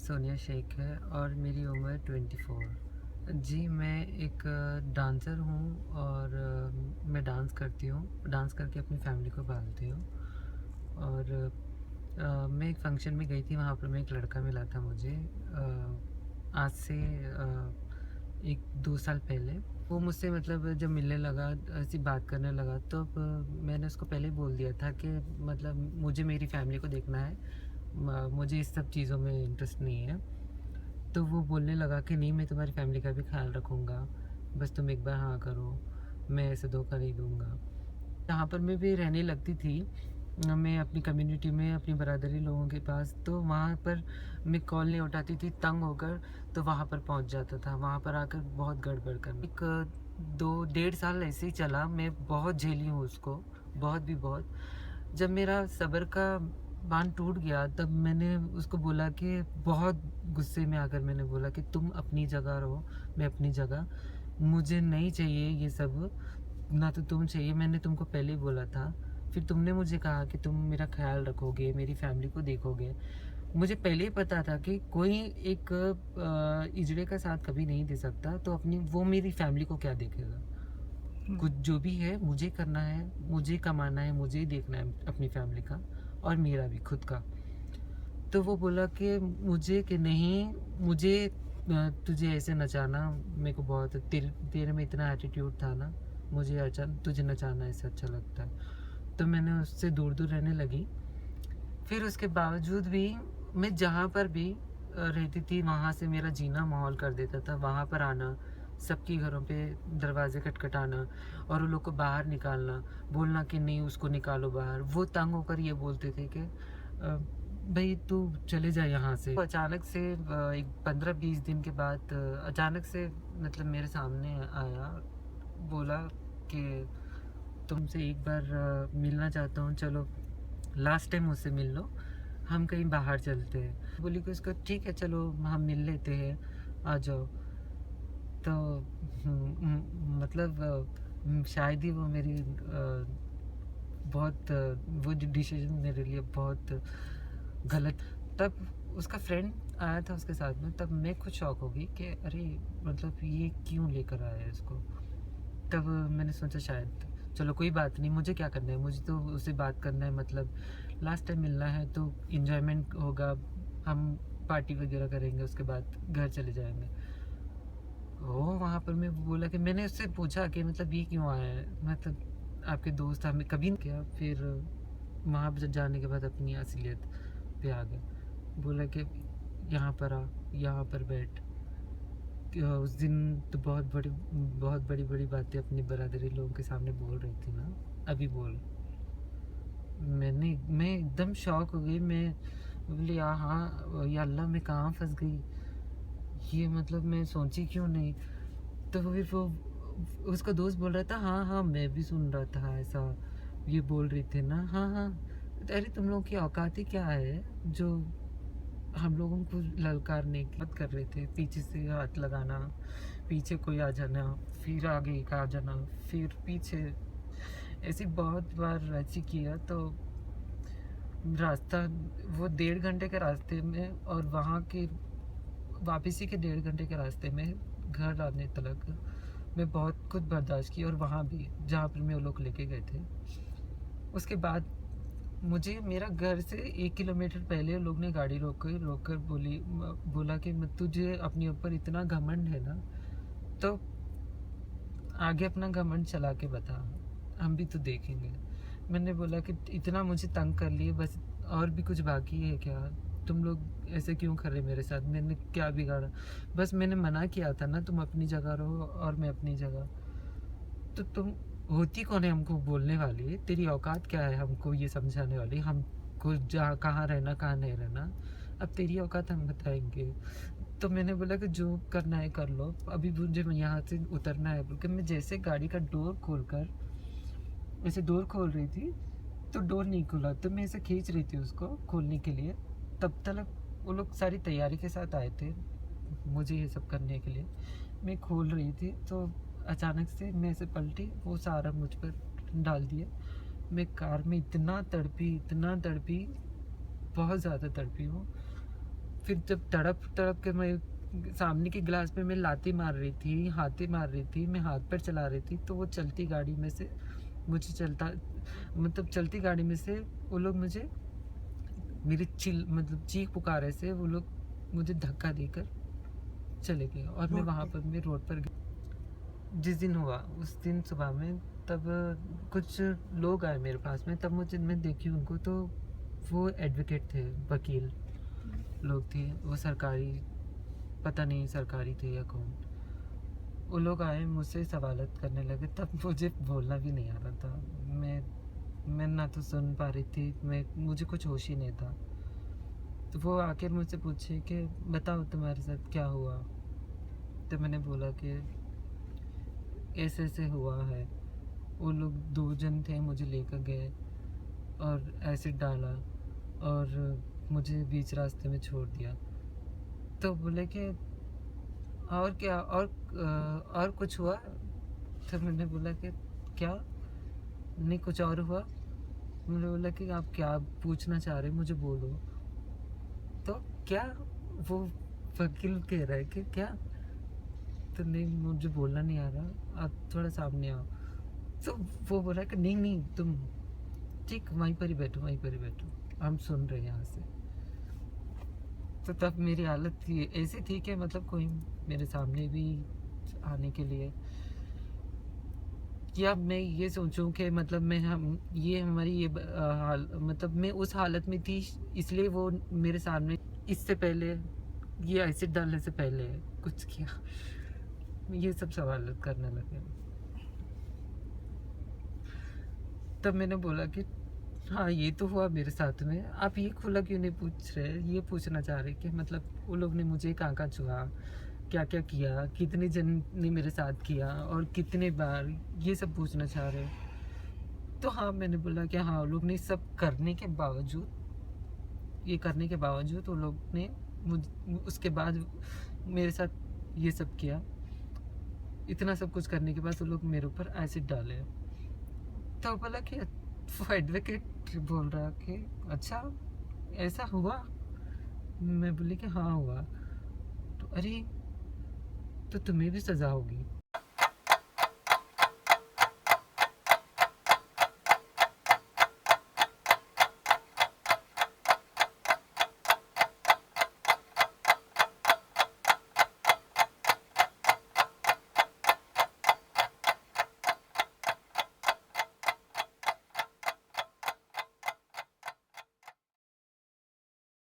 सोनिया शेख है और मेरी उम्र 24। जी, मैं एक डांसर हूँ और मैं डांस करती हूँ। डांस करके अपनी फैमिली को पालती हूँ। और मैं एक फ़ंक्शन में गई थी, वहाँ पर मैं एक लड़का मिला था मुझे आज से 1-2 साल पहले। वो मुझसे मतलब जब मिलने लगा, ऐसी बात करने लगा, तो मैंने उसको पहले ही बोल दिया था कि मतलब मुझे मेरी फैमिली को देखना है, मुझे इस सब चीज़ों में इंटरेस्ट नहीं है। तो वो बोलने लगा कि नहीं, मैं तुम्हारी फैमिली का भी ख्याल रखूँगा, बस तुम एक बार हाँ करो, मैं ऐसे धोखा नहीं दूँगा। जहाँ पर मैं भी रहने लगती थी, मैं अपनी कम्युनिटी में अपनी बरादरी लोगों के पास, तो वहाँ पर मैं कॉल नहीं उठाती थी, तंग होकर तो वहाँ पर पहुँच जाता था, वहाँ पर आकर बहुत गड़बड़ करना। एक 2 डेढ़ साल ऐसे ही चला, मैं बहुत झेली हूँ उसको, बहुत भी बहुत। जब मेरा सब्र का बाँध टूट गया, तब मैंने उसको बोला कि बहुत गुस्से में आकर मैंने बोला कि तुम अपनी जगह रहो, मैं अपनी जगह, मुझे नहीं चाहिए ये सब, ना तो तुम चाहिए, मैंने तुमको पहले ही बोला था। फिर तुमने मुझे कहा कि तुम मेरा ख़्याल रखोगे, मेरी फैमिली को देखोगे। मुझे पहले ही पता था कि कोई एक इजड़े का साथ कभी नहीं दे सकता, तो अपनी वो मेरी फैमिली को क्या देखेगा? कुछ जो भी है मुझे करना है, मुझे कमाना है, मुझे ही देखना है अपनी फैमिली का और मेरा भी खुद का। तो वो बोला कि मुझे कि नहीं, मुझे तुझे ऐसे नचाना मेरे को बहुत तेरे तेरे में इतना एटीट्यूड था ना, मुझे तुझे नचाना ऐसे अच्छा लगता है। तो मैंने उससे दूर-दूर रहने लगी। फिर उसके बावजूद भी मैं जहाँ पर भी रहती थी, वहाँ से मेरा जीना माहौल कर देता था। वहाँ पर आना, सबके घरों पे दरवाज़े खटखटाना और उन लोग को बाहर निकालना, बोलना कि नहीं उसको निकालो बाहर। वो तंग होकर ये बोलते थे कि भई तू चले जा यहाँ से। तो अचानक से एक 15-20 दिन के बाद अचानक से मतलब मेरे सामने आया, बोला कि तुमसे एक बार मिलना चाहता हूँ, चलो लास्ट टाइम मुझसे मिल लो, हम कहीं बाहर चलते हैं। बोली कि उसको ठीक है, चलो हम मिल लेते हैं, आ जाओ। तो मतलब शायद ही वो मेरी बहुत वो डिसीजन मेरे लिए बहुत गलत। तब उसका फ्रेंड आया था उसके साथ में, तब मैं खुद शॉक हो गई कि अरे मतलब ये क्यों लेकर आया है इसको। तब मैंने सोचा शायद चलो कोई बात नहीं, मुझे क्या करना है, मुझे तो उससे बात करना है, मतलब लास्ट टाइम मिलना है तो इन्जॉयमेंट होगा, हम पार्टी वगैरह करेंगे, उसके बाद घर चले जाएंगे। ओह! वहाँ पर मैं बोला कि मैंने उससे पूछा कि मतलब ये क्यों आया है? मतलब आपके दोस्त हमें कभी नहीं किया। फिर वहाँ पे जाने के बाद अपनी असलियत पे आ गया। बोला कि यहाँ पर आ, यहाँ पर बैठ। उस दिन तो बहुत बड़ी-बड़ी बातें अपनी बरादरी लोगों के सामने बोल रही थी ना, अभी बोल। मैं एकदम शॉक हो गई। मैं बोली हाँ, या अल्लाह मैं कहाँ फँस गई? ये मतलब मैं सोची क्यों नहीं? तो फिर वो उसका दोस्त बोल रहा था हाँ हाँ, मैं भी सुन रहा था ऐसा, ये बोल रही थी ना, हाँ हाँ। अरे तुम लोगों की औकात ही क्या है जो हम लोगों को ललकारने की मत कर रहे थे, पीछे से हाथ लगाना, पीछे कोई आ जाना, फिर आगे एक आ जाना, फिर पीछे, ऐसी बहुत बार ऐसी किया। तो रास्ता, वो 1.5 घंटे के रास्ते में और वहाँ के वापसी के 1.5 घंटे के रास्ते में घर आने तक मैं बहुत कुछ बर्दाश्त की, और वहाँ भी जहाँ पर मैं वो लोग लेके गए थे। उसके बाद मुझे मेरा घर से 1 किलोमीटर पहले लोग ने गाड़ी रोक कर बोला कि तुझे अपने ऊपर इतना घमंड है ना, तो आगे अपना घमंड चला के बता, हम भी तो देखेंगे। मैंने बोला कि इतना मुझे तंग कर लिए, बस और भी कुछ बाकी है क्या? तुम लोग ऐसे क्यों कर रहे मेरे साथ? मैंने क्या बिगाड़ा? बस मैंने मना किया था ना, तुम अपनी जगह रहो और मैं अपनी जगह। तो तुम होती कौन है हमको बोलने वाली? तेरी औकात क्या है हमको ये समझाने वाली? हमको जहाँ कहाँ रहना, कहाँ नहीं रहना? अब तेरी औकात हम बताएँगे। तो मैंने बोला कि जो करना है कर लो, अभी मुझे यहाँ से उतरना है बोल के मैं जैसे गाड़ी का डोर खोलकर ऐसे डोर खोल रही थी, तो डोर नहीं खुला, तो मैं ऐसे खींच रही थी उसको खोलने के लिए। तब तक वो लोग सारी तैयारी के साथ आए थे, मुझे ये सब करने के लिए। मैं खोल रही थी तो अचानक से मैं ऐसे पलटी, वो सारा मुझ पर डाल दिया। मैं कार में इतना तड़पी, बहुत ज़्यादा तड़पी हूँ। फिर जब तड़प तड़प के मैं सामने की गिलास पे मैं लाती मार रही थी, हाथे मार रही थी, मैं हाथ पैर चला रही थी, तो वो चलती गाड़ी में से मुझे चलती गाड़ी में से वो लोग मुझे मेरी चीख पुकारे से वो लोग मुझे धक्का देकर चले गए और मैं वहाँ पर मैं रोड पर जिस दिन हुआ उस दिन सुबह में, तब कुछ लोग आए मेरे पास में, तब मैं देखी उनको, तो वो एडवोकेट थे, वकील लोग थे, वो सरकारी, पता नहीं सरकारी थे या कौन। वो लोग आए मुझसे सवालत करने लगे, तब मुझे बोलना भी नहीं आ रहा था। मैं ना तो सुन पा रही थी, मुझे कुछ होश ही नहीं था। तो वो आकर मुझसे पूछे कि बताओ तुम्हारे साथ क्या हुआ। तो मैंने बोला कि ऐसे ऐसे हुआ है, वो लोग 2 जन थे, मुझे लेकर गए और एसिड डाला और मुझे बीच रास्ते में छोड़ दिया। तो बोले कि और क्या, और कुछ हुआ। तो मैंने बोला कि क्या नहीं, कुछ और हुआ। मैंने बोला कि आप क्या पूछना चाह रहे, मुझे बोलो। तो क्या, वो वकील कह रहा है कि क्या, तो नहीं मुझे बोलना नहीं आ रहा, आप थोड़ा सामने आओ। तो वो बोला कि नहीं नहीं तुम ठीक वहीं पर ही बैठो, वहीं पर ही बैठो, हम सुन रहे हैं यहाँ से। तो तब मेरी हालत ऐसी थी कि मतलब कोई मेरे सामने भी आने के लिए, या मैं ये सोचूं कि मतलब मैं हम ये हमारी ये मतलब मैं उस हालत में थी, इसलिए वो मेरे सामने इससे पहले, ये एसिड डालने से पहले कुछ किया, ये सब सवाल करने लगे। तब मैंने बोला कि हाँ ये तो हुआ मेरे साथ में, आप ये खुला क्यों नहीं पूछ रहे, ये पूछना चाह रहे कि मतलब वो लोग ने मुझे कहाँ कहाँ छुआ, क्या क्या किया, कितने जन ने मेरे साथ किया और कितने बार, ये सब पूछना चाह रहे। तो हाँ मैंने बोला कि हाँ, वो लोग ने सब करने के बावजूद, ये करने के बावजूद वो लोग ने उसके बाद मेरे साथ ये सब किया। इतना सब कुछ करने के बाद वो लोग मेरे ऊपर एसिड डाले। तो बोला कि वो एडवोकेट बोल रहा कि अच्छा ऐसा हुआ। मैं बोली कि हाँ हुआ। तो अरे तो तुम्हें भी सज़ा होगी।